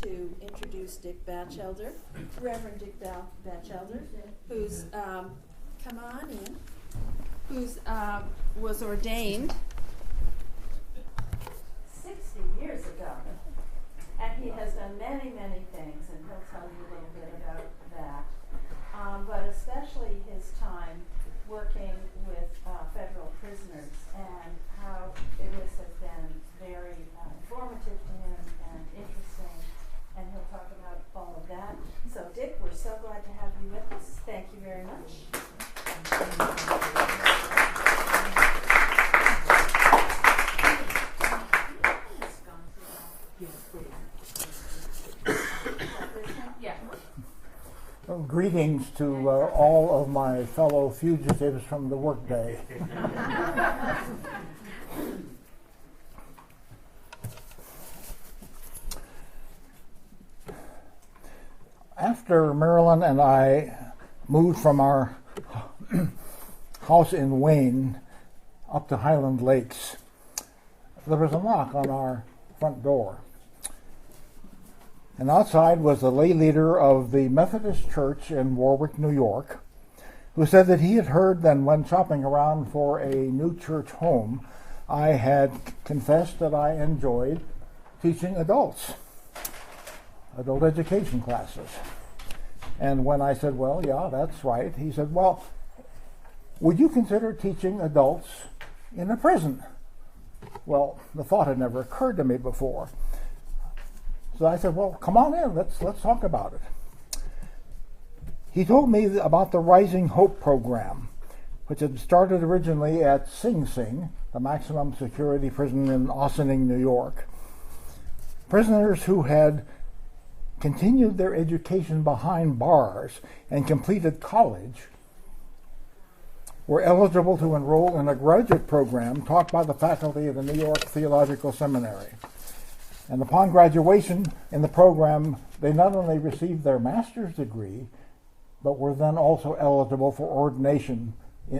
to introduce Dick Batchelder, Reverend Dick Batchelder, who's come on in, who's was ordained 60 years ago, and he has done many, many things, and he'll tell you a little bit about that. But especially his time working with federal prisoners and how it has been very informative to him and interesting, and he'll talk about all of that. So Dick, we're so glad to have you with us. Thank you very much. Well, greetings to all of my fellow fugitives from the workday. After Marilyn and I moved from our house in Wayne up to Highland Lakes, there was a knock on our front door. And outside was the lay leader of the Methodist Church in Warwick, New York, who said that he had heard that when shopping around for a new church home, I had confessed that I enjoyed teaching adult education classes. And when I said, well, yeah, that's right, he said, well, would you consider teaching adults in a prison? Well, the thought had never occurred to me before. So I said, well, come on in, let's talk about it. He told me about the Rising Hope program, which had started originally at Sing Sing, the maximum security prison in Ossining, New York. Prisoners who had continued their education behind bars and completed college were eligible to enroll in a graduate program taught by the faculty of the New York Theological Seminary. And upon graduation in the program, they not only received their master's degree, but were then also eligible for ordination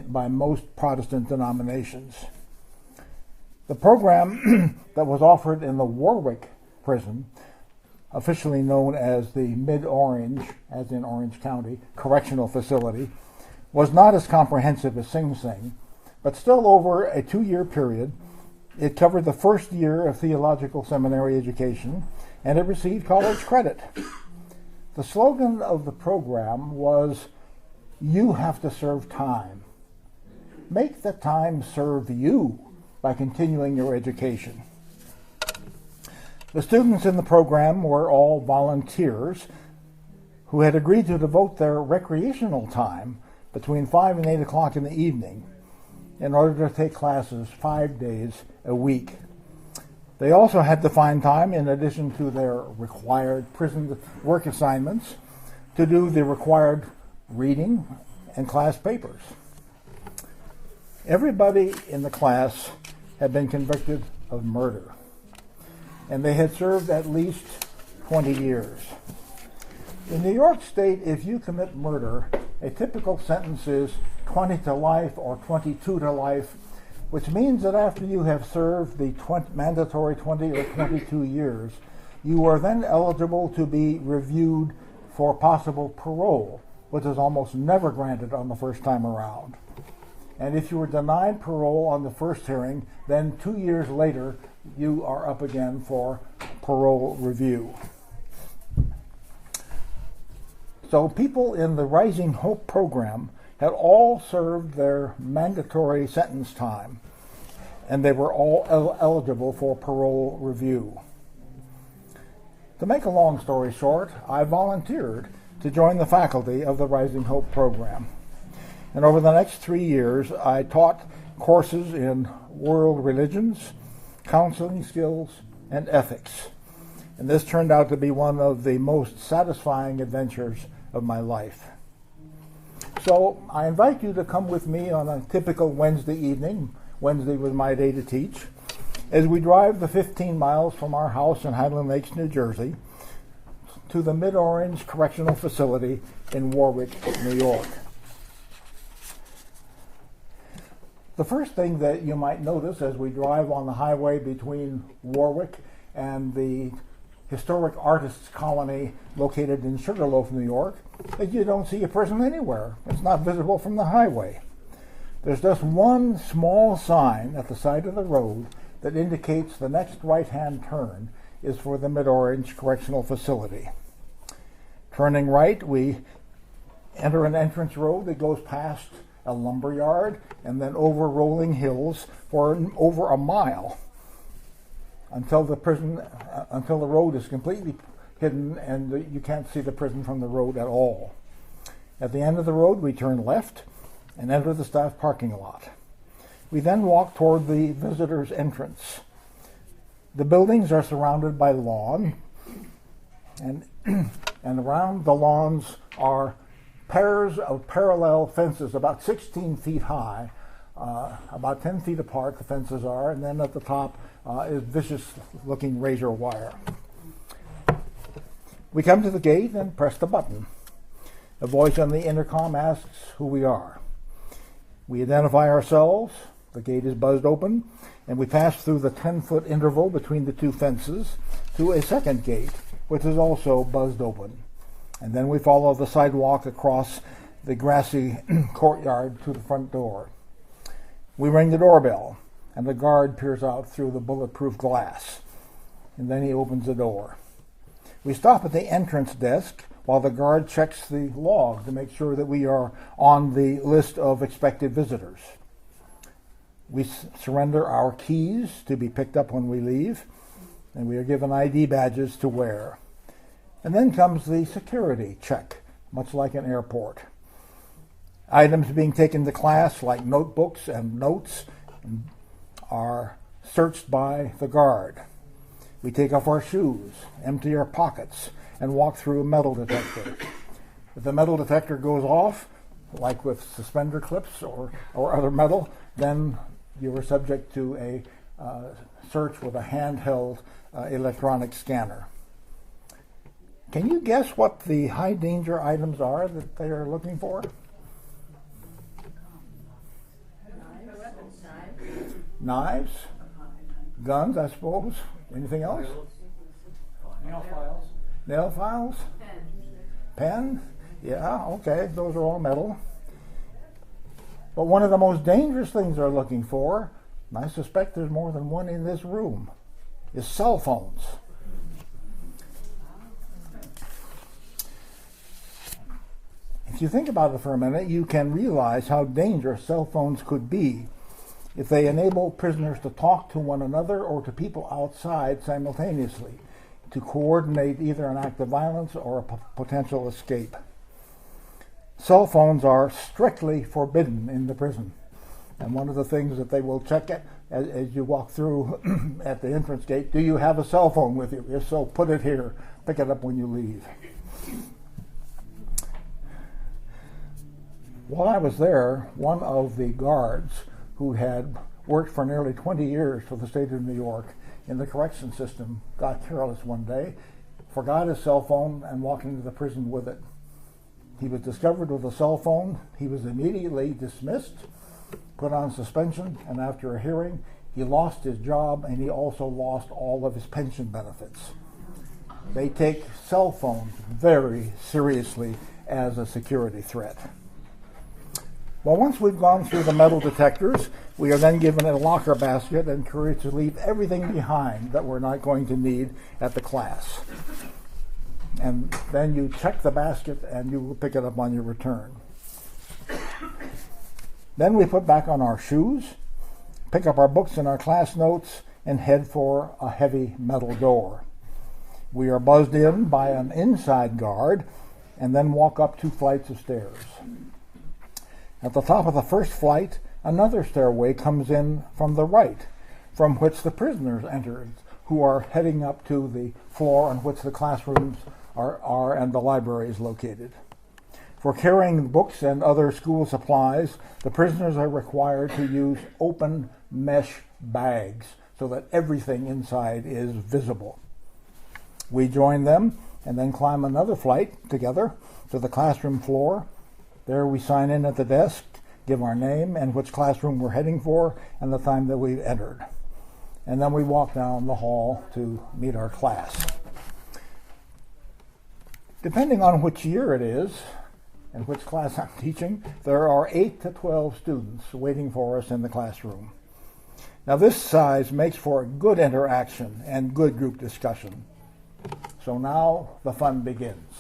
by most Protestant denominations. The program that was offered in the Warwick prison, officially known as the Mid-Orange, as in Orange County, Correctional Facility, was not as comprehensive as Sing Sing, but still over a 2-year period. It covered the first year of theological seminary education, and it received college credit. The slogan of the program was, "You have to serve time. Make the time serve you by continuing your education." The students in the program were all volunteers who had agreed to devote their recreational time between 5 and 8 o'clock in the evening in order to take classes 5 days a week. They also had to find time, in addition to their required prison work assignments, to do the required reading and class papers. Everybody in the class had been convicted of murder, and they had served at least 20 years. In New York State, if you commit murder, a typical sentence is 20 to life or 22 to life, which means that after you have served the mandatory 20 or 22 years, you are then eligible to be reviewed for possible parole, which is almost never granted on the first time around. And if you were denied parole on the first hearing, then 2 years later, you are up again for parole review. So people in the Rising Hope program had all served their mandatory sentence time, and they were all eligible for parole review. To make a long story short, I volunteered to join the faculty of the Rising Hope program. And over the next 3 years, I taught courses in world religions, counseling skills, and ethics. And this turned out to be one of the most satisfying adventures of my life. So I invite you to come with me on a typical Wednesday evening. Wednesday was my day to teach, as we drive the 15 miles from our house in Highland Lakes, New Jersey, to the Mid-Orange Correctional Facility in Warwick, New York. The first thing that you might notice as we drive on the highway between Warwick and the historic artists colony located in Sugarloaf, New York, that you don't see a prison anywhere. It's not visible from the highway. There's just one small sign at the side of the road that indicates the next right-hand turn is for the Mid-Orange Correctional Facility. Turning right, we enter an entrance road that goes past a lumber yard and then over rolling hills for over a mile until the road is completely hidden and you can't see the prison from the road at all. At the end of the road, we turn left and enter the staff parking lot. We then walk toward the visitors' entrance. The buildings are surrounded by lawn, and around the lawns are pairs of parallel fences about 16 feet high, about 10 feet apart the fences are, and then at the top is vicious-looking razor wire. We come to the gate and press the button. A voice on the intercom asks who we are. We identify ourselves, the gate is buzzed open, and we pass through the 10-foot interval between the two fences to a second gate, which is also buzzed open. And then we follow the sidewalk across the grassy courtyard to the front door. We ring the doorbell, and the guard peers out through the bulletproof glass, and then he opens the door. We stop at the entrance desk while the guard checks the log to make sure that we are on the list of expected visitors. We surrender our keys to be picked up when we leave, and we are given ID badges to wear. And then comes the security check, much like an airport. Items being taken to class, like notebooks and notes, are searched by the guard. We take off our shoes, empty our pockets, and walk through a metal detector. If the metal detector goes off, like with suspender clips or other metal, then you are subject to a search with a handheld electronic scanner. Can you guess what the high danger items are that they are looking for? Knives? Guns, I suppose. Anything else? Nail files. Nail files? Pen? Yeah, okay, those are all metal. But one of the most dangerous things they're looking for, and I suspect there's more than one in this room, is cell phones. If you think about it for a minute, you can realize how dangerous cell phones could be if they enable prisoners to talk to one another or to people outside simultaneously to coordinate either an act of violence or a potential escape. Cell phones are strictly forbidden in the prison. And one of the things that they will check at, as you walk through at the entrance gate, do you have a cell phone with you? If so, put it here. Pick it up when you leave. While I was there, one of the guards who had worked for nearly 20 years for the state of New York in the correction system got careless one day, forgot his cell phone, and walked into the prison with it. He was discovered with a cell phone. He was immediately dismissed, put on suspension, and after a hearing, he lost his job and he also lost all of his pension benefits. They take cell phones very seriously as a security threat. Well, once we've gone through the metal detectors, we are then given a locker basket and encouraged to leave everything behind that we're not going to need at the class. And then you check the basket and you will pick it up on your return. Then we put back on our shoes, pick up our books and our class notes, and head for a heavy metal door. We are buzzed in by an inside guard and then walk up 2 flights of stairs. At the top of the first flight, another stairway comes in from the right, from which the prisoners enter, who are heading up to the floor on which the classrooms are and the library is located. For carrying books and other school supplies, the prisoners are required to use open mesh bags so that everything inside is visible. We join them and then climb another flight together to the classroom floor. There we sign in at the desk, give our name and which classroom we're heading for and the time that we've entered. And then we walk down the hall to meet our class. Depending on which year it is and which class I'm teaching, there are 8 to 12 students waiting for us in the classroom. Now this size makes for good interaction and good group discussion. So now the fun begins.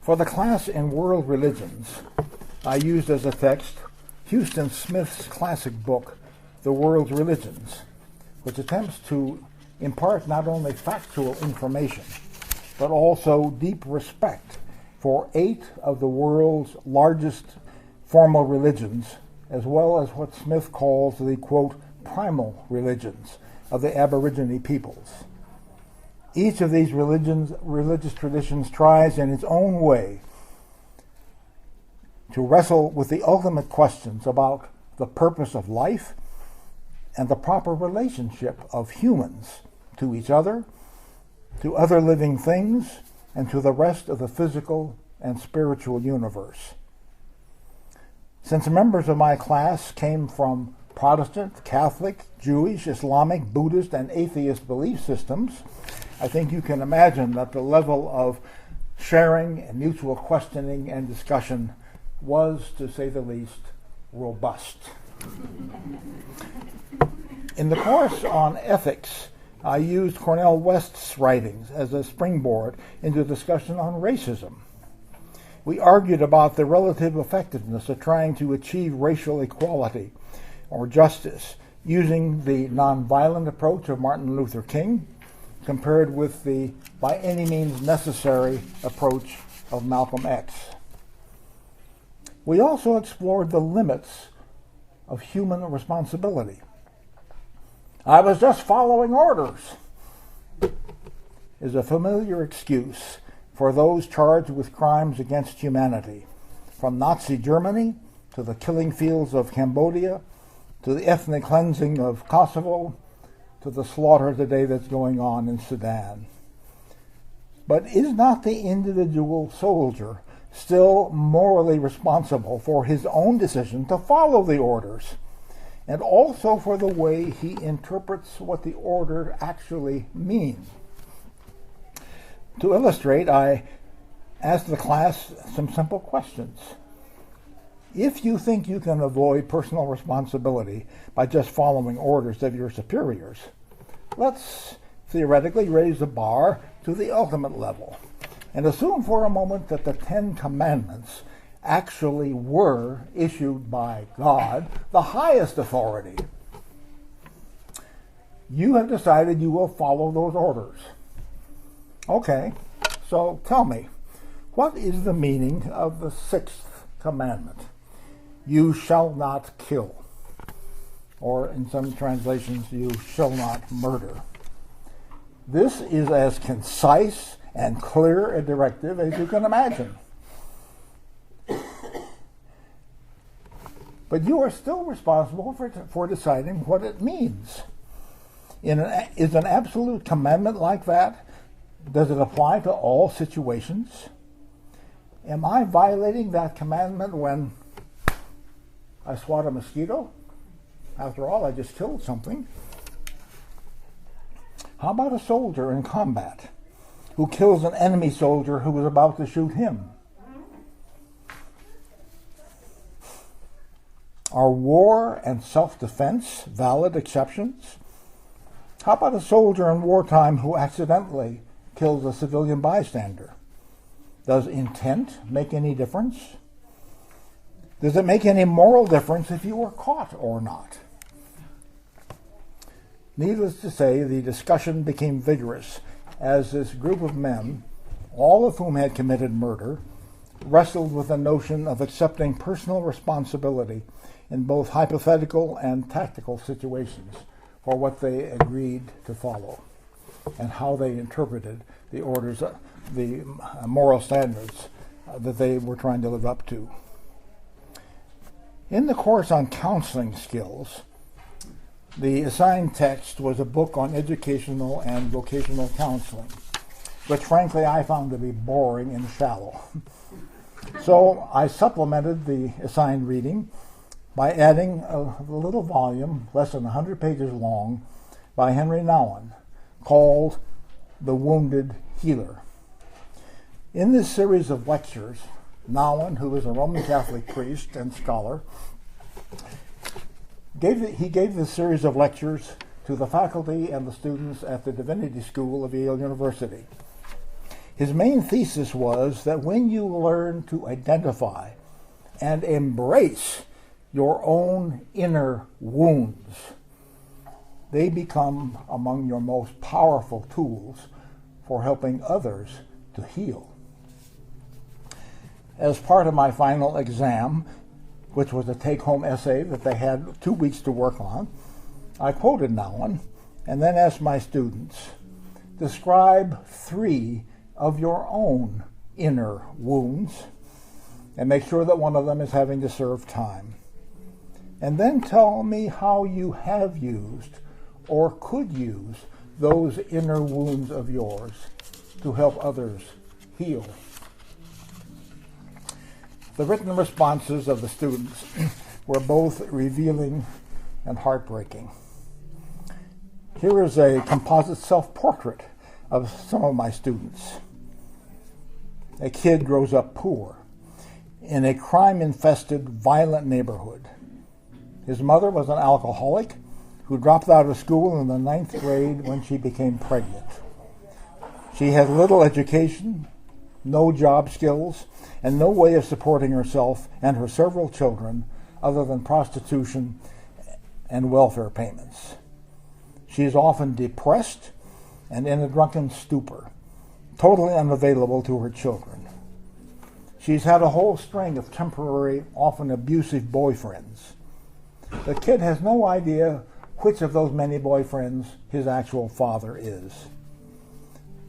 For the class in world religions, I used as a text Houston Smith's classic book, The World's Religions, which attempts to impart not only factual information, but also deep respect for 8 of the world's largest formal religions, as well as what Smith calls the, quote, primal religions of the Aborigine peoples. Each of these religious traditions tries in its own way to wrestle with the ultimate questions about the purpose of life and the proper relationship of humans to each other, to other living things, and to the rest of the physical and spiritual universe. Since members of my class came from Protestant, Catholic, Jewish, Islamic, Buddhist, and atheist belief systems, I think you can imagine that the level of sharing and mutual questioning and discussion was, to say the least, robust. In the course on ethics, I used Cornel West's writings as a springboard into discussion on racism. We argued about the relative effectiveness of trying to achieve racial equality or justice using the nonviolent approach of Martin Luther King compared with the by any means necessary approach of Malcolm X. We also explored the limits of human responsibility. I was just following orders is a familiar excuse for those charged with crimes against humanity, from Nazi Germany to the killing fields of Cambodia, to the ethnic cleansing of Kosovo, to the slaughter today that's going on in Sudan. But is not the individual soldier still morally responsible for his own decision to follow the orders, and also for the way he interprets what the order actually means? To illustrate, I asked the class some simple questions. If you think you can avoid personal responsibility by just following orders of your superiors, let's theoretically raise the bar to the ultimate level and assume for a moment that the 10 Commandments actually were issued by God, the highest authority. You have decided you will follow those orders. Okay, so tell me, what is the meaning of the 6th commandment? You shall not kill. Or in some translations, you shall not murder. This is as concise and clear a directive as you can imagine. But you are still responsible for deciding what it means. Is an absolute commandment like that? Does it apply to all situations? Am I violating that commandment when I swat a mosquito? After all, I just killed something. How about a soldier in combat who kills an enemy soldier who was about to shoot him? Are war and self-defense valid exceptions? How about a soldier in wartime who accidentally kills a civilian bystander? Does intent make any difference? Does it make any moral difference if you were caught or not? Needless to say, the discussion became vigorous as this group of men, all of whom had committed murder, wrestled with the notion of accepting personal responsibility in both hypothetical and tactical situations for what they agreed to follow and how they interpreted the orders, the moral standards that they were trying to live up to. In the course on counseling skills, the assigned text was a book on educational and vocational counseling, which frankly I found to be boring and shallow. So I supplemented the assigned reading by adding a little volume, less than 100 pages long, by Henry Nouwen, called The Wounded Healer. In this series of lectures, Nouwen, who is a Roman Catholic priest and scholar, he gave this series of lectures to the faculty and the students at the Divinity School of Yale University. His main thesis was that when you learn to identify and embrace your own inner wounds, they become among your most powerful tools for helping others to heal. As part of my final exam, which was a take-home essay that they had 2 weeks to work on, I quoted Nouwen and then asked my students, describe 3 of your own inner wounds and make sure that one of them is having to serve time. And then tell me how you have used or could use those inner wounds of yours to help others heal. The written responses of the students were both revealing and heartbreaking. Here is a composite self-portrait of some of my students. A kid grows up poor in a crime-infested, violent neighborhood. His mother was an alcoholic who dropped out of school in the 9th grade when she became pregnant. She had little education, no job skills, and no way of supporting herself and her several children other than prostitution and welfare payments. She is often depressed and in a drunken stupor, totally unavailable to her children. She's had a whole string of temporary, often abusive boyfriends. The kid has no idea which of those many boyfriends his actual father is.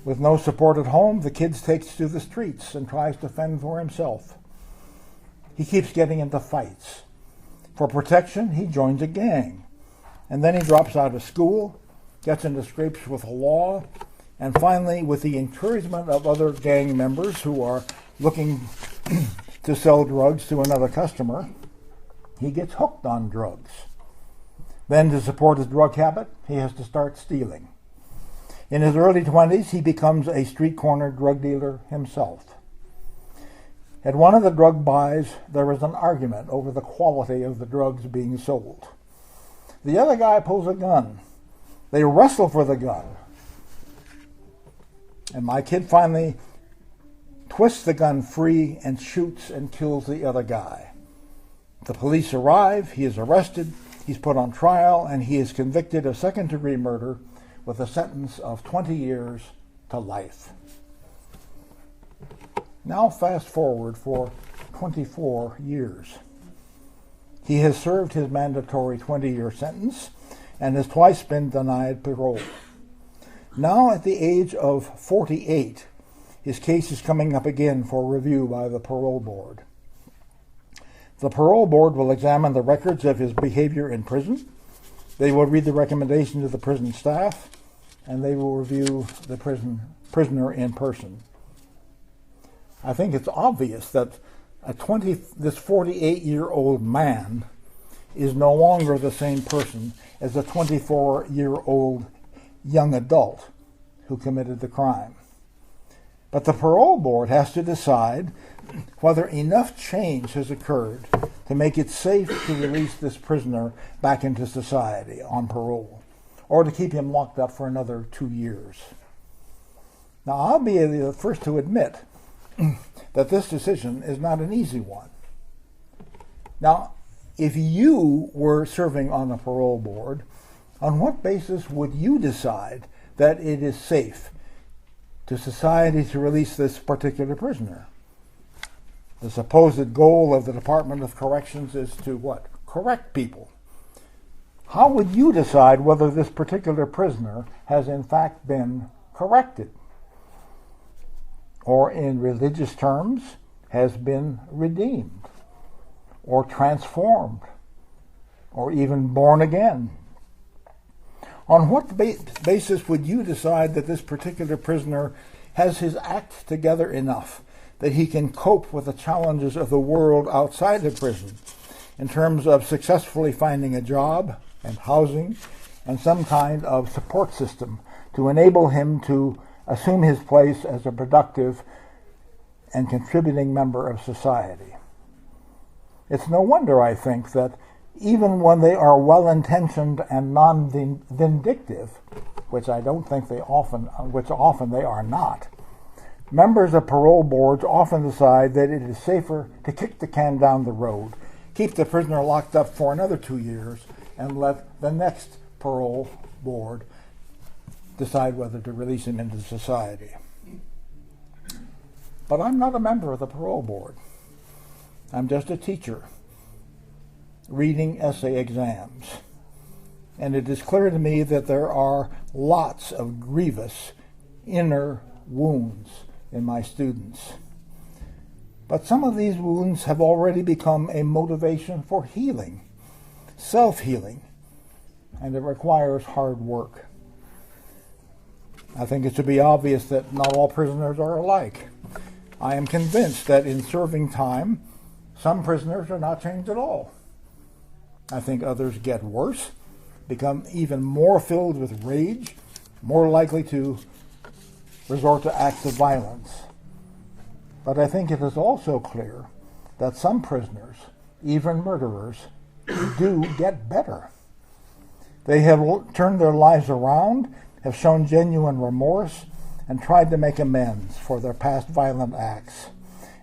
With no support at home, the kid takes to the streets and tries to fend for himself. He keeps getting into fights. For protection, he joins a gang. And then he drops out of school, gets into scrapes with the law, and finally, with the encouragement of other gang members who are looking to sell drugs to another customer, he gets hooked on drugs. Then, to support his drug habit, he has to start stealing. In his early 20s, he becomes a street corner drug dealer himself. At one of the drug buys, there is an argument over the quality of the drugs being sold. The other guy pulls a gun. They wrestle for the gun. And my kid finally twists the gun free and shoots and kills the other guy. The police arrive, he is arrested, he's put on trial, and he is convicted of second-degree murder with a sentence of 20 years to life. Now fast forward for 24 years. He has served his mandatory 20-year sentence and has twice been denied parole. Now at the age of 48, his case is coming up again for review by the parole board. The parole board will examine the records of his behavior in prison. They will read the recommendations of the prison staff, and they will review the prisoner in person. I think it's obvious that this 48-year-old man is no longer the same person as a 24-year-old young adult who committed the crime. But the parole board has to decide whether enough change has occurred to make it safe to release this prisoner back into society on parole, or to keep him locked up for another 2 years. Now, I'll be the first to admit that this decision is not an easy one. Now, if you were serving on a parole board, on what basis would you decide that it is safe to society to release this particular prisoner? The supposed goal of the Department of Corrections is to what? Correct people. How would you decide whether this particular prisoner has in fact been corrected? Or in religious terms, has been redeemed, or transformed, or even born again? On what basis would you decide that this particular prisoner has his act together enough that he can cope with the challenges of the world outside the prison in terms of successfully finding a job and housing and some kind of support system to enable him to assume his place as a productive and contributing member of society. It's no wonder, I think, that even when they are well-intentioned and non-vindictive, which I don't think which often they are not, members of parole boards often decide that it is safer to kick the can down the road, keep the prisoner locked up for another 2 years, and let the next parole board decide whether to release him into society. But I'm not a member of the parole board. I'm just a teacher reading essay exams. And it is clear to me that there are lots of grievous inner wounds in my students. But some of these wounds have already become a motivation for healing, self-healing, and it requires hard work. I think it should be obvious that not all prisoners are alike. I am convinced that in serving time, some prisoners are not changed at all. I think others get worse, become even more filled with rage, more likely to resort to acts of violence. But I think it is also clear that some prisoners, even murderers, do get better. They have turned their lives around, have shown genuine remorse, and tried to make amends for their past violent acts,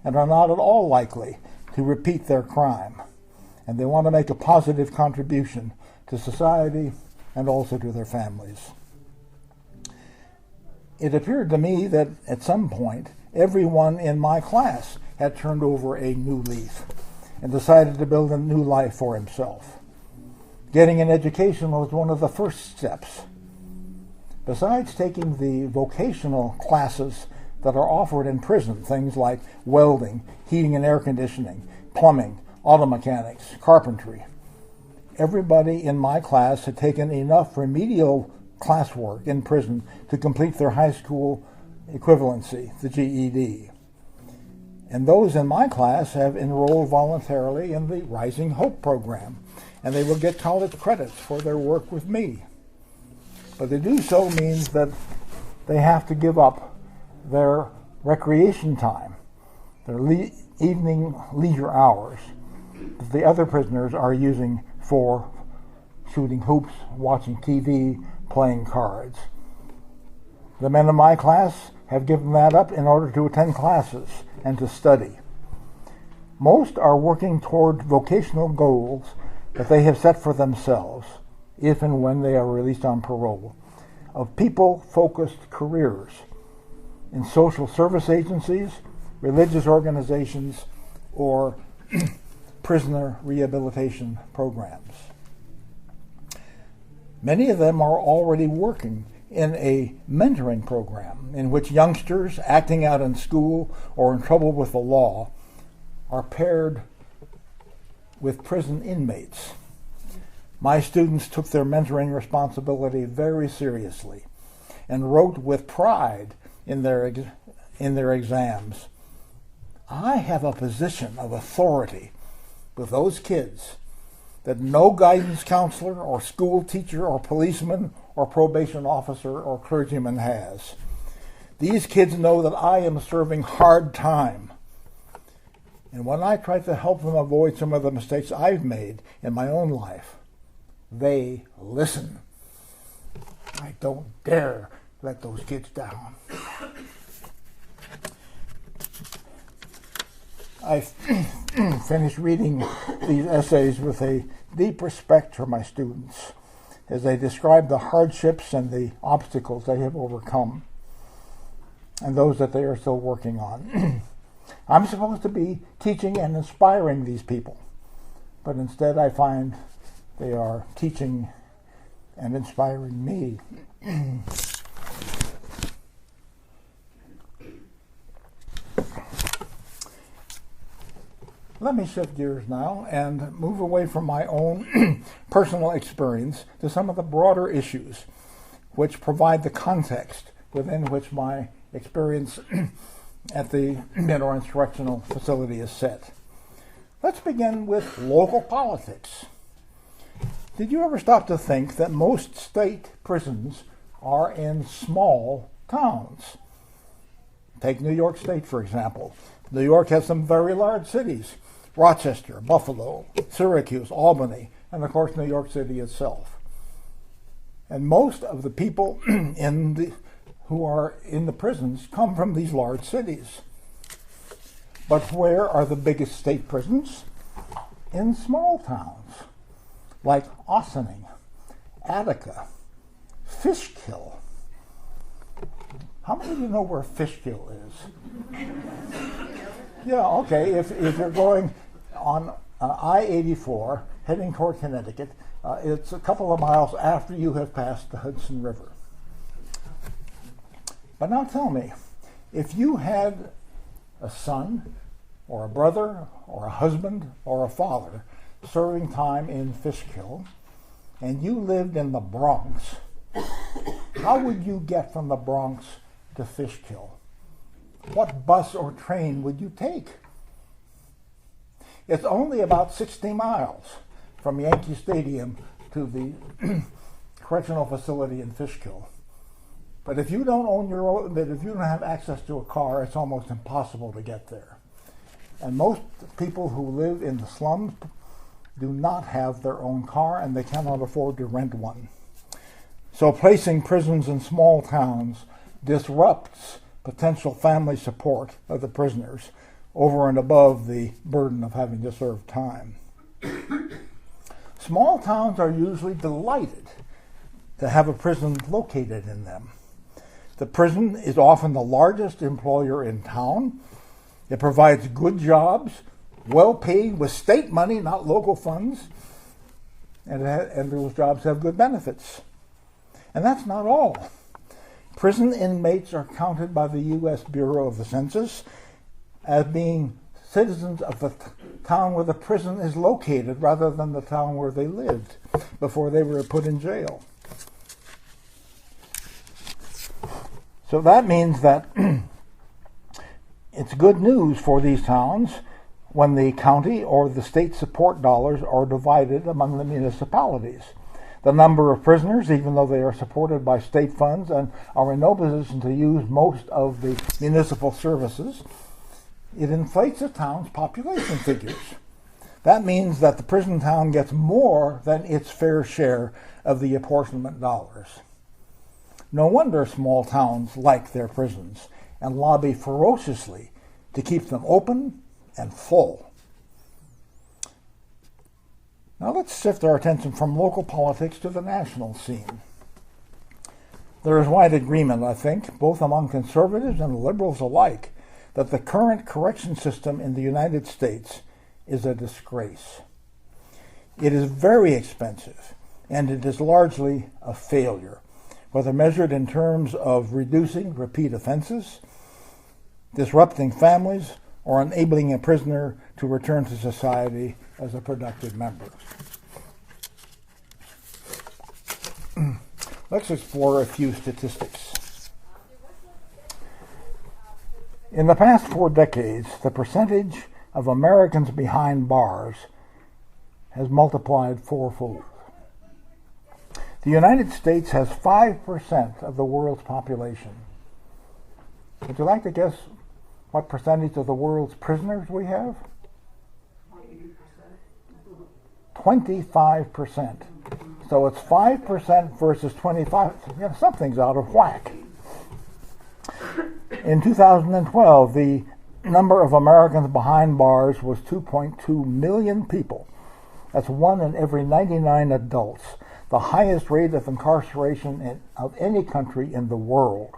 and are not at all likely to repeat their crime. And they want to make a positive contribution to society and also to their families. It appeared to me that at some point, everyone in my class had turned over a new leaf and decided to build a new life for himself. Getting an education was one of the first steps. Besides taking the vocational classes that are offered in prison, things like welding, heating and air conditioning, plumbing, auto mechanics, carpentry, everybody in my class had taken enough remedial classwork in prison to complete their high school equivalency, the GED. And those in my class have enrolled voluntarily in the Rising Hope program, and they will get college credits for their work with me. But to do so means that they have to give up their recreation time, their evening leisure hours that the other prisoners are using for shooting hoops, watching TV, playing cards. The men in my class have given that up in order to attend classes and to study. Most are working toward vocational goals that they have set for themselves, if and when they are released on parole, of people-focused careers in social service agencies, religious organizations, or prisoner rehabilitation programs. Many of them are already working in a mentoring program in which youngsters acting out in school or in trouble with the law are paired with prison inmates. My students took their mentoring responsibility very seriously and wrote with pride in their exams, "I have a position of authority with those kids that no guidance counselor or school teacher or policeman or probation officer or clergyman has. These kids know that I am serving hard time. And when I try to help them avoid some of the mistakes I've made in my own life, they listen. I don't dare let those kids down." I finished reading these essays with a deep respect for my students as they describe the hardships and the obstacles they have overcome and those that they are still working on. I'm supposed to be teaching and inspiring these people, but instead I find they are teaching and inspiring me. Let me shift gears now and move away from my own personal experience to some of the broader issues which provide the context within which my experience at the Mid-Or Instructional Facility is set. Let's begin with local politics. Did you ever stop to think that most state prisons are in small towns Take New York State, for example. New York has some very large cities: Rochester, Buffalo, Syracuse, Albany, and of course New York City itself. And most of the people who are in the prisons come from these large cities. But where are the biggest state prisons? In small towns like Ossining, Attica, Fishkill. How many of you know where Fishkill is? Yeah, okay. If you're going on I-84 heading toward Connecticut, it's a couple of miles after you have passed the Hudson River. But now tell me, if you had a son or a brother or a husband or a father serving time in Fishkill, and you lived in the Bronx, how would you get from the Bronx to Fishkill? What bus or train would you take? It's only about 60 miles from Yankee Stadium to the correctional facility in Fishkill. But if you don't own your own, if you don't have access to a car, it's almost impossible to get there. And most people who live in the slums do not have their own car, and they cannot afford to rent one. So placing prisons in small towns disrupts potential family support of the prisoners over and above the burden of having to serve time. Small towns are usually delighted to have a prison located in them. The prison is often the largest employer in town. It provides good jobs, well paid with state money, not local funds, and those jobs have good benefits. And that's not all. Prison inmates are counted by the U.S. Bureau of the Census as being citizens of the town where the prison is located rather than the town where they lived before they were put in jail. So that means that it's good news for these towns when the county or the state support dollars are divided among the municipalities. The number of prisoners, even though they are supported by state funds and are in no position to use most of the municipal services, it inflates a town's population figures. That means that the prison town gets more than its fair share of the apportionment dollars. No wonder small towns like their prisons and lobby ferociously to keep them open and full. Now let's shift our attention from local politics to the national scene. There is wide agreement, I think, both among conservatives and liberals alike, that the current correction system in the United States is a disgrace. It is very expensive, and it is largely a failure, whether measured in terms of reducing repeat offenses, disrupting families, or enabling a prisoner to return to society as a productive member. Let's explore a few statistics. In the past 4 decades, the percentage of Americans behind bars has multiplied fourfold. The United States has 5% of the world's population. Would you like to guess what percentage of the world's prisoners we have? 25%. So it's 5% versus 25. Something's out of whack. In 2012, the number of Americans behind bars was 2.2 million people. That's 1 in every 99 adults, the highest rate of incarceration of any country in the world.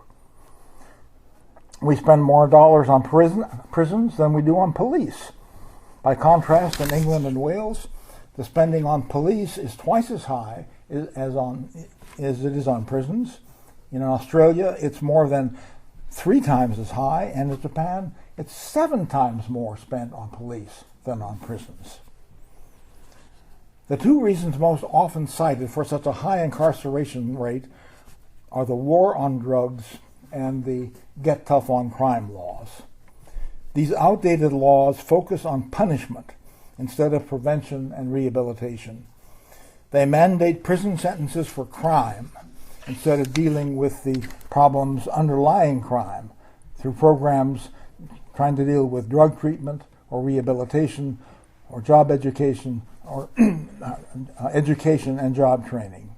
We spend more dollars on prisons than we do on police. By contrast, in England and Wales, the spending on police is twice as high as it is on prisons. In Australia, it's more than 3 times as high, and in Japan, it's 7 times more spent on police than on prisons. The 2 reasons most often cited for such a high incarceration rate are the war on drugs and the get tough on crime laws. These outdated laws focus on punishment instead of prevention and rehabilitation. They mandate prison sentences for crime instead of dealing with the problems underlying crime through programs trying to deal with drug treatment or rehabilitation or job education or education and job training.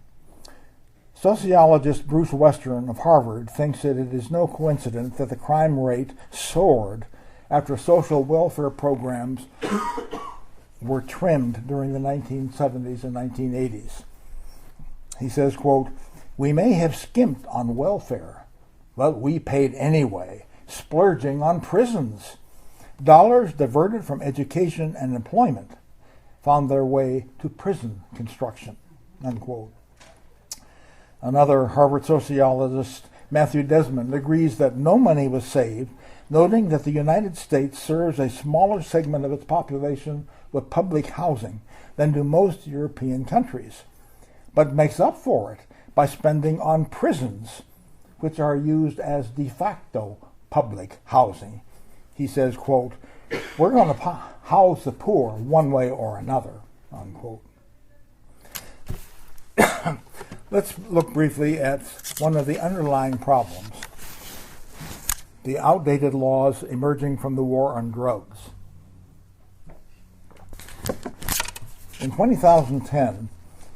Sociologist Bruce Western of Harvard thinks that it is no coincidence that the crime rate soared after social welfare programs were trimmed during the 1970s and 1980s. He says, quote, "We may have skimped on welfare, but we paid anyway, splurging on prisons. Dollars diverted from education and employment found their way to prison construction," unquote. Another Harvard sociologist, Matthew Desmond, agrees that no money was saved, noting that the United States serves a smaller segment of its population with public housing than do most European countries, but makes up for it by spending on prisons, which are used as de facto public housing. He says, quote, "We're going to house the poor one way or another," unquote. Let's look briefly at one of the underlying problems, the outdated laws emerging from the war on drugs. In 2010,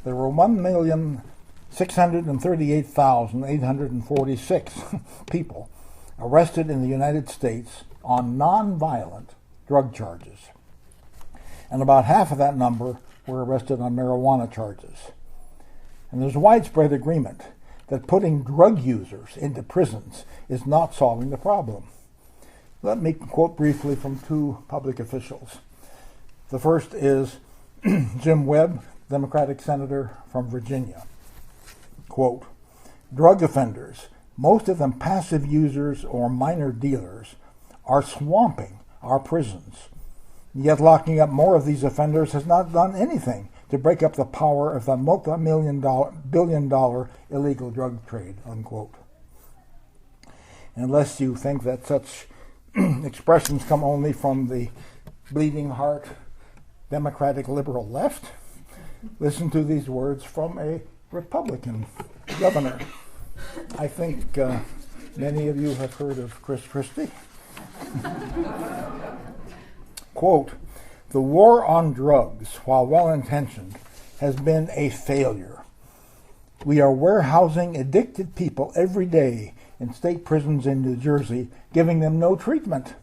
there were 1,638,846 people arrested in the United States on nonviolent drug charges. And about half of that number were arrested on marijuana charges. And there's widespread agreement that putting drug users into prisons is not solving the problem. Let me quote briefly from two public officials. The first is Jim Webb, Democratic senator from Virginia. Quote, "Drug offenders, most of them passive users or minor dealers, are swamping our prisons. Yet locking up more of these offenders has not done anything to break up the power of the multi-billion-dollar illegal drug trade," unquote. Unless you think that such expressions come only from the bleeding heart Democratic liberal left, listen to these words from a Republican governor. I think many of you have heard of Chris Christie. Quote, "The war on drugs, while well-intentioned, has been a failure. We are warehousing addicted people every day in state prisons in New Jersey, giving them no treatment.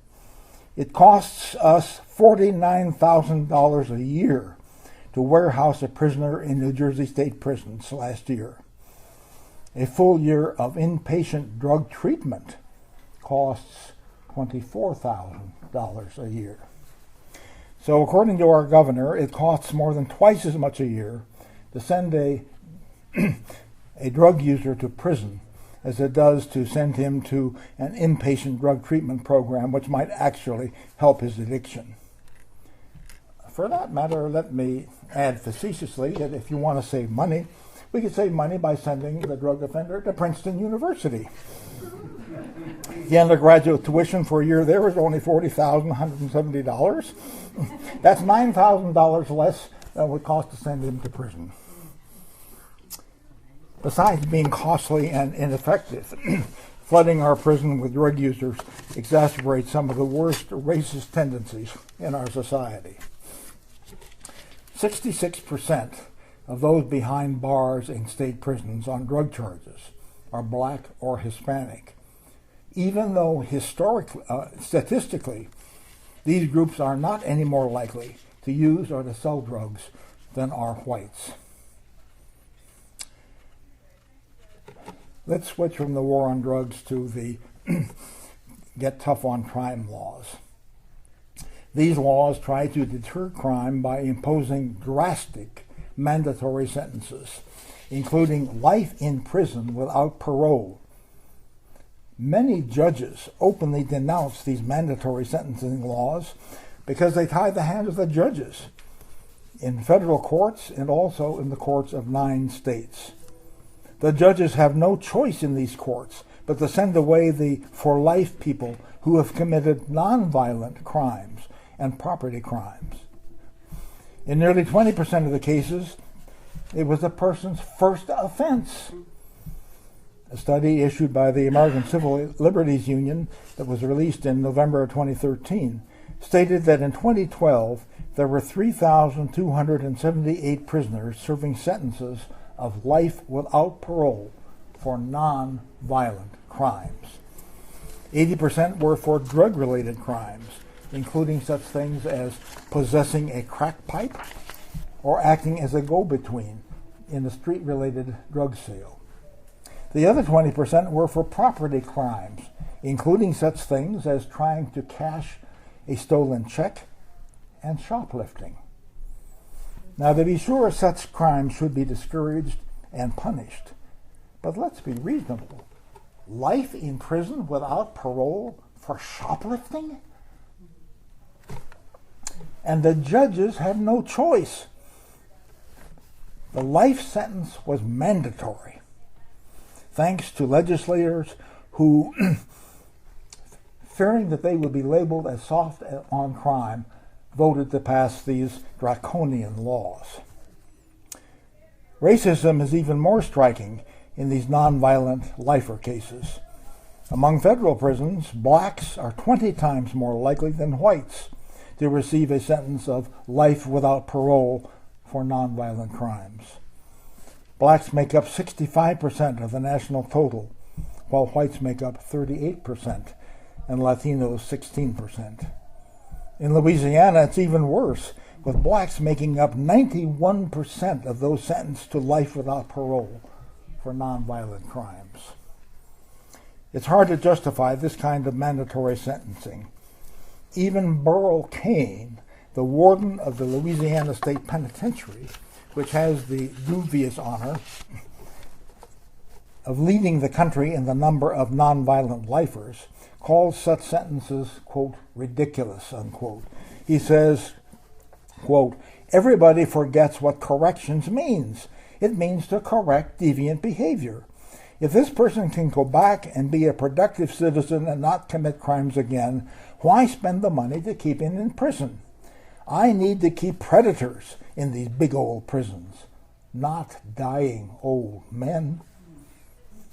It costs us $49,000 a year to warehouse a prisoner in New Jersey state prisons last year. A full year of inpatient drug treatment costs $24,000 a year. So according to our governor, it costs more than twice as much a year to send a drug user to prison as it does to send him to an inpatient drug treatment program, which might actually help his addiction. For that matter, let me add facetiously that if you want to save money, we could save money by sending the drug offender to Princeton University. The undergraduate tuition for a year there is only $40,170. That's $9,000 less than it would cost to send him to prison. Besides being costly and ineffective, flooding our prison with drug users exacerbates some of the worst racist tendencies in our society. 66% of those behind bars in state prisons on drug charges are black or Hispanic, even though statistically, these groups are not any more likely to use or to sell drugs than are whites. Let's switch from the war on drugs to the get tough on crime laws. These laws try to deter crime by imposing drastic mandatory sentences, including life in prison without parole. Many judges openly denounce these mandatory sentencing laws because they tie the hands of the judges in federal courts and also in the courts of 9 states. The judges have no choice in these courts but to send away the for-life people who have committed nonviolent crimes and property crimes. In nearly 20% of the cases, it was the person's first offense. A study issued by the American Civil Liberties Union that was released in November of 2013 stated that in 2012 there were 3,278 prisoners serving sentences of life without parole for non-violent crimes. 80% were for drug-related crimes, including such things as possessing a crack pipe or acting as a go-between in a street-related drug sale. The other 20% were for property crimes, including such things as trying to cash a stolen check and shoplifting. Now, to be sure, such crimes should be discouraged and punished, but let's be reasonable. Life in prison without parole for shoplifting? And the judges had no choice. The life sentence was mandatory, thanks to legislators who, fearing that they would be labeled as soft on crime, voted to pass these draconian laws. Racism is even more striking in these nonviolent lifer cases. Among federal prisons, blacks are 20 times more likely than whites to receive a sentence of life without parole for nonviolent crimes. Blacks make up 65% of the national total, while whites make up 38% and Latinos 16%. In Louisiana, it's even worse, with blacks making up 91% of those sentenced to life without parole for nonviolent crimes. It's hard to justify this kind of mandatory sentencing. Even Burl Cain, the warden of the Louisiana State Penitentiary, which has the dubious honor of leading the country in the number of nonviolent lifers, calls such sentences, quote, ridiculous, unquote. He says, quote, everybody forgets what corrections means. It means to correct deviant behavior. If this person can go back and be a productive citizen and not commit crimes again, why spend the money to keep him in prison? I need to keep predators in these big old prisons, not dying old men,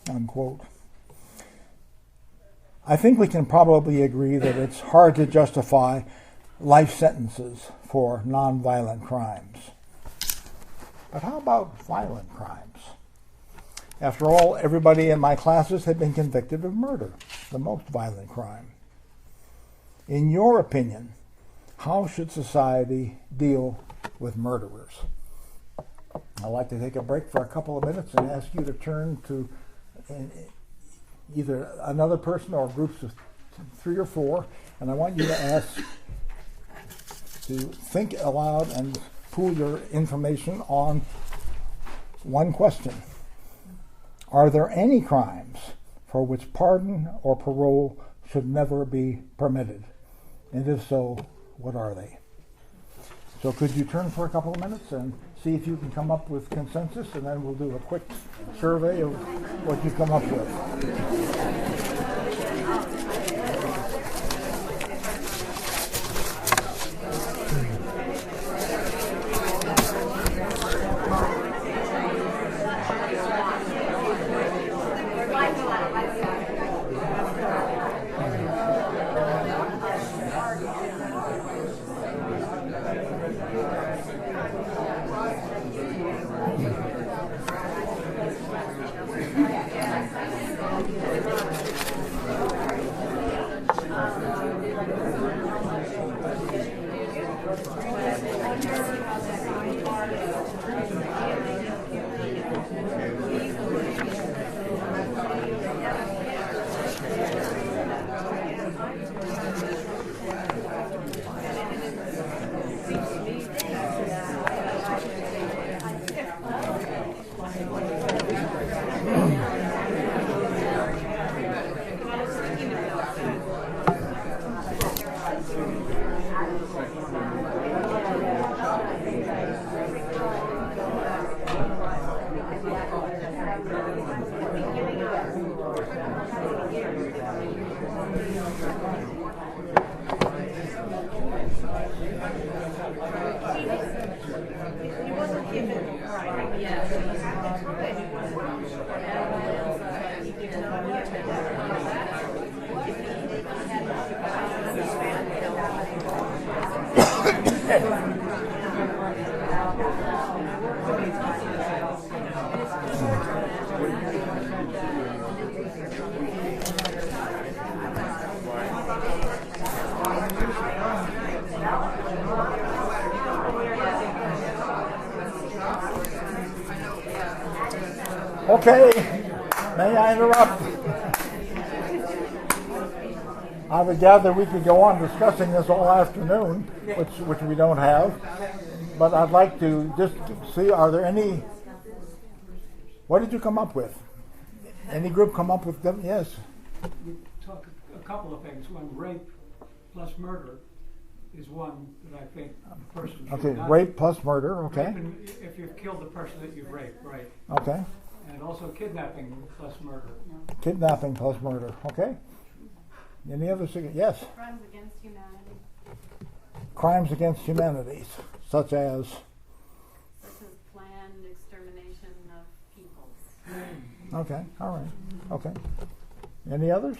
unquote. I think we can probably agree that it's hard to justify life sentences for nonviolent crimes. But how about violent crimes? After all, everybody in my classes had been convicted of murder, the most violent crime. In your opinion, how should society deal with murderers? I'd like to take a break for a couple of minutes and ask you to turn to either another person or groups of 3 or 4, and I want you to ask, to think aloud and pool your information on one question. Are there any crimes for which pardon or parole should never be permitted? And if so, what are they? So could you turn for a couple of minutes and see if you can come up with consensus, and then we'll do a quick survey of what you come up with. Okay, may I interrupt? I would gather we could go on discussing this all afternoon, which we don't have. But I'd like to just see, are there any, what did you come up with? Any group come up with them? Yes. You talk a couple of things. One, rape plus murder is one that I think the person should Okay, not. rape plus murder, okay. Rape if you've killed the person that you've raped, right. Okay. And also kidnapping plus murder. Kidnapping plus murder, okay. Any other, yes? Crimes against humanity. Crimes against humanities, such as? Such as planned extermination of peoples. Okay, all right, okay. Any others?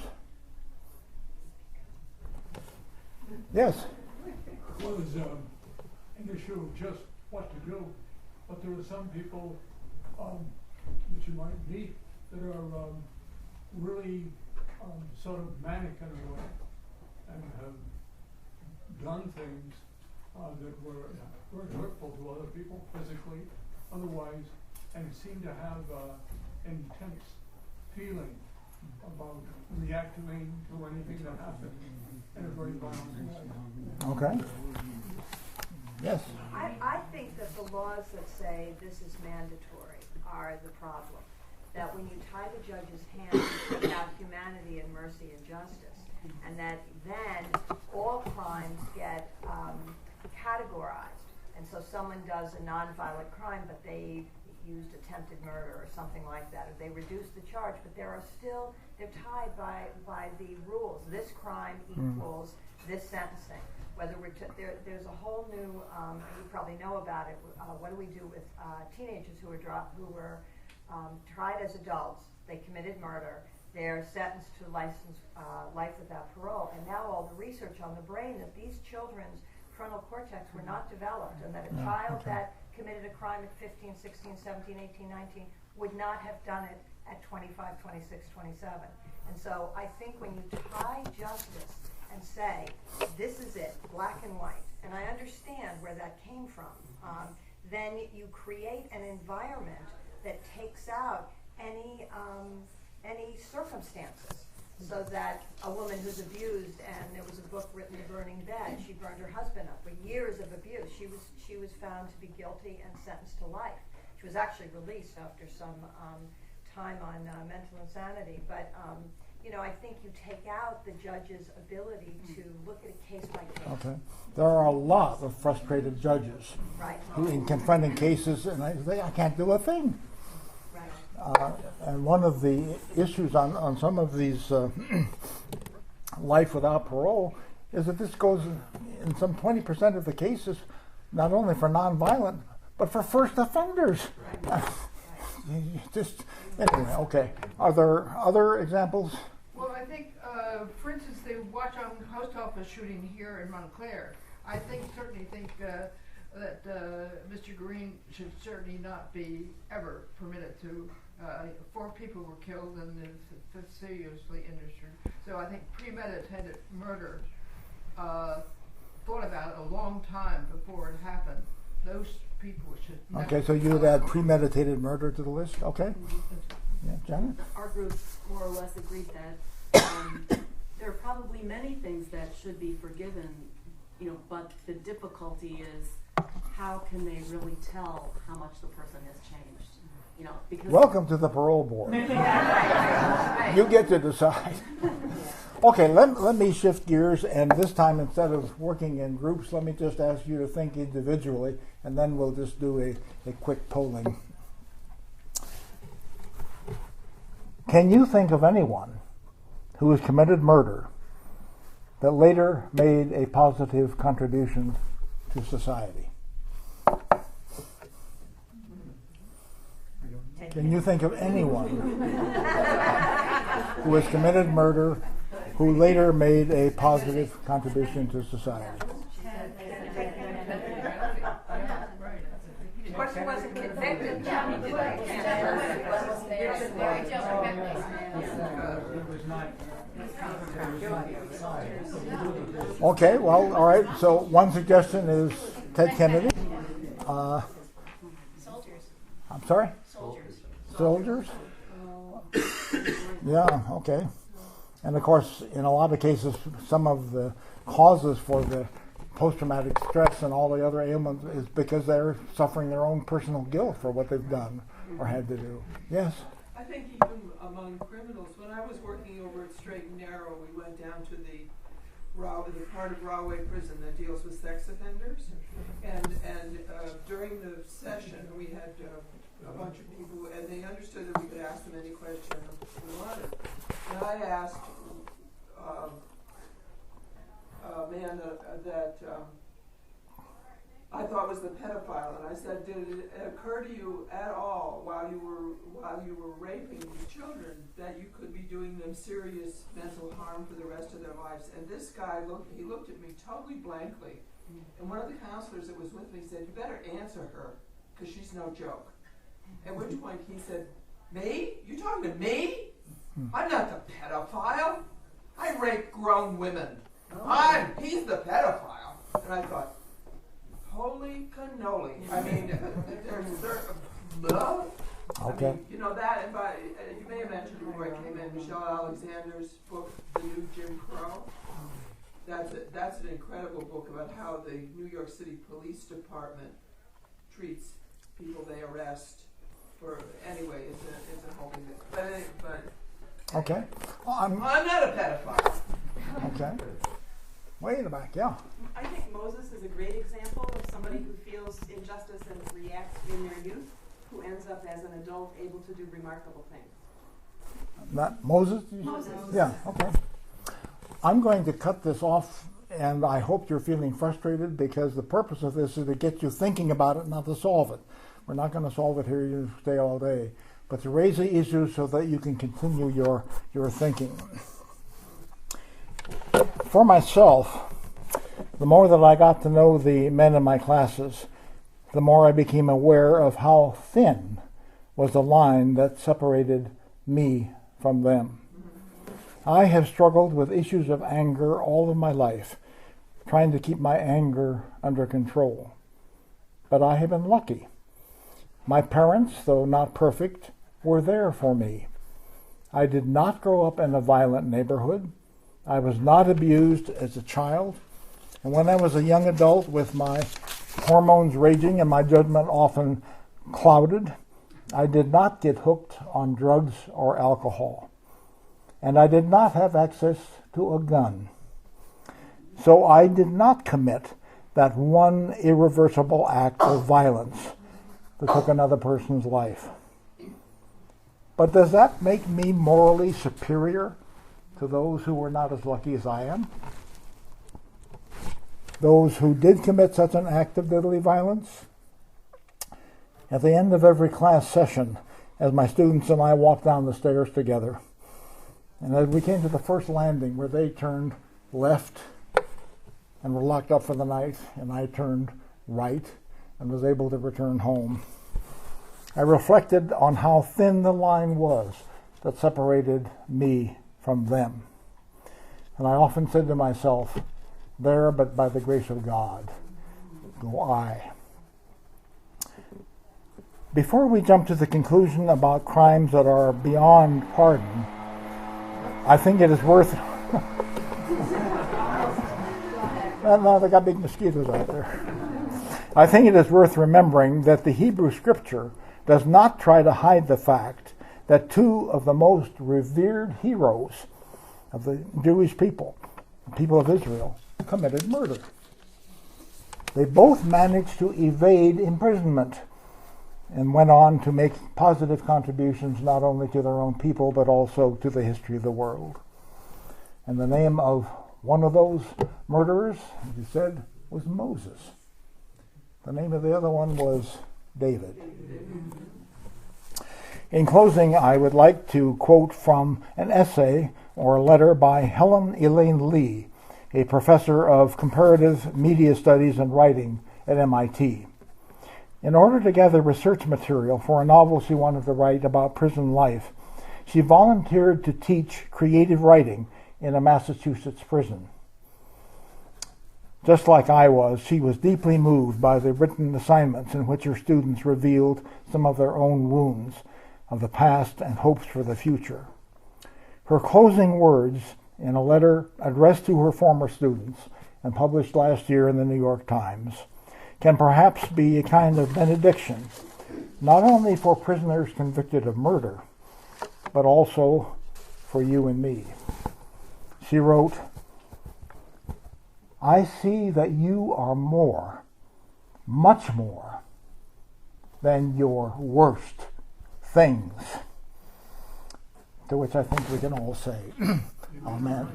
Yes? Well, there's an issue of just what to do, but there are some people that you might meet that are really sort of manic in a way and have done things that were very hurtful to other people physically, otherwise, and seem to have intense feeling about reacting to anything that happens in a very violent way. Okay. Yes? I think that the laws that say this is mandatory are the problem. That when you tie the judge's hands, you take out humanity and mercy and justice. And that then all crimes get categorized. And so someone does a nonviolent crime, but they used attempted murder or something like that, or they reduce the charge, but they're tied by the rules. This crime equals this sentencing. Whether there's a whole new, you probably know about it. What do we do with teenagers who were tried as adults? They committed murder. They're sentenced to life without parole. And now all the research on the brain that these children's frontal cortex were not developed, and that a child that committed a crime at 15, 16, 17, 18, 19 would not have done it at 25, 26, 27. And so I think when you tie justice and say, this is it, black and white, and I understand where that came from, then you create an environment that takes out any circumstances. So that a woman who's abused, and there was a book written, The Burning Bed, she burned her husband up for years of abuse. She was found to be guilty and sentenced to life. She was actually released after some time on mental insanity. But I think you take out the judge's ability to look at a case by case. Okay. There are a lot of frustrated judges who, in confronting cases, and I say, I can't do a thing. And one of the issues on some of these life without parole is that this goes in some 20% of the cases, not only for nonviolent, but for first offenders. Just anyway, okay. Are there other examples? Well, I think, for instance, the watch on post office shooting here in Montclair. I certainly think that Mr. Green should certainly not be ever permitted to. 4 people were killed and seriously injured. So I think premeditated murder, thought about a long time before it happened. Those people should never. Okay, so you would add premeditated murder to the list? Okay. Yeah, Janet? Our group more or less agreed that there are probably many things that should be forgiven, but the difficulty is how can they really tell how much the person has changed? Because welcome to the parole board. You get to decide. Okay, let me shift gears, and this time instead of working in groups, let me just ask you to think individually, and then we'll just do a quick polling. Can you think of anyone who has committed murder that later made a positive contribution to society? Can you think of anyone who has committed murder who later made a positive contribution to society? Of course, he wasn't convicted. Okay, well, all right. So one suggestion is Ted Kennedy. Soldiers. I'm sorry? soldiers? Yeah, okay. And of course, in a lot of cases, some of the causes for the post-traumatic stress and all the other ailments is because they're suffering their own personal guilt for what they've done or had to do. Yes? I think even among criminals, when I was working over at Straight and Narrow, we went down to the part of Rahway Prison that deals with sex offenders. And during the session, we had a bunch of people, and they understood that we could ask them any question we wanted. And I asked a man that I thought was the pedophile, and I said, "Did it occur to you at all while you were raping these children that you could be doing them serious mental harm for the rest of their lives?" And this guy looked at me totally blankly, and one of the counselors that was with me said, "You better answer her, because she's no joke." At which point he said, "Me? You talking to me? I'm not the pedophile. I rape grown women. He's the pedophile." And I thought, holy cannoli. I mean, Okay. I mean, you know that, and you may have mentioned before I came in, Michelle Alexander's book, The New Jim Crow. That's an incredible book about how the New York City Police Department treats people they arrest for, anyway, it's a whole thing. But Okay. Well, I'm not a pedophile. okay. Way in the back, yeah. I think Moses is a great example of somebody who feels injustice and reacts in their youth, who ends up as an adult able to do remarkable things. Not Moses? Moses. Yeah, okay. I'm going to cut this off, and I hope you're feeling frustrated because the purpose of this is to get you thinking about it, not to solve it. We're not going to solve it here, you stay all day, but to raise the issue so that you can continue your thinking. For myself, the more that I got to know the men in my classes, the more I became aware of how thin was the line that separated me from them. I have struggled with issues of anger all of my life, trying to keep my anger under control. But I have been lucky. My parents, though not perfect, were there for me. I did not grow up in a violent neighborhood. I was not abused as a child. And when I was a young adult with my hormones raging and my judgment often clouded, I did not get hooked on drugs or alcohol. And I did not have access to a gun. So I did not commit that one irreversible act of violence that took another person's life. But does that make me morally superior to those who were not as lucky as I am? Those who did commit such an act of deadly violence? At the end of every class session, as my students and I walked down the stairs together, and as we came to the first landing where they turned left and were locked up for the night, and I turned right and was able to return home, I reflected on how thin the line was that separated me from them. And I often said to myself, there, but by the grace of God, go I. Before we jump to the conclusion about crimes that are beyond pardon, I think it is worth... No, they got big mosquitoes out there. I think it is worth remembering that the Hebrew Scripture does not try to hide the fact that two of the most revered heroes of the Jewish people, the people of Israel, committed murder. They both managed to evade imprisonment and went on to make positive contributions not only to their own people but also to the history of the world. And the name of one of those murderers, as you said, was Moses. The name of the other one was David. In closing, I would like to quote from an essay or a letter by Helen Elaine Lee, a professor of comparative media studies and writing at MIT. In order to gather research material for a novel she wanted to write about prison life, she volunteered to teach creative writing in a Massachusetts prison. Just like I was, she was deeply moved by the written assignments in which her students revealed some of their own wounds, of the past and hopes for the future. Her closing words in a letter addressed to her former students and published last year in the New York Times can perhaps be a kind of benediction, not only for prisoners convicted of murder, but also for you and me. She wrote, "I see that you are more, much more, than your worst things." To which I think we can all say, Amen.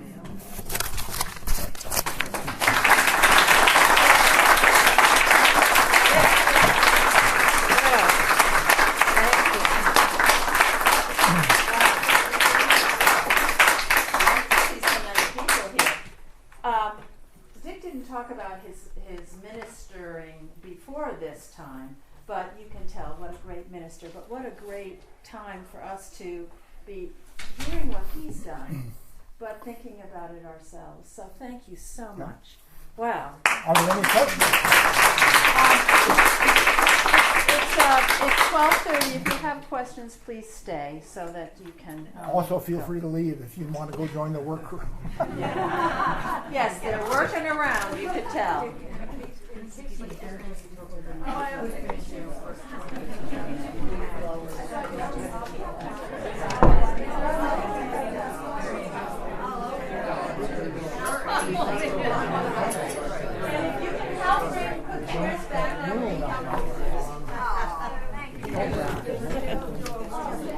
Dick didn't talk about his ministering before this time, but you can tell what a great minister, but what a great time for us to be hearing what he's done, but thinking about it ourselves. So thank you so much. Wow. Are there any questions? It's 12:30. If you have questions, please stay so that you can. Also, feel free to leave if you want to go join the work group. Yes, they're working around. You could tell. And if you can help bring put chairs back, that would be helpful. Thank you.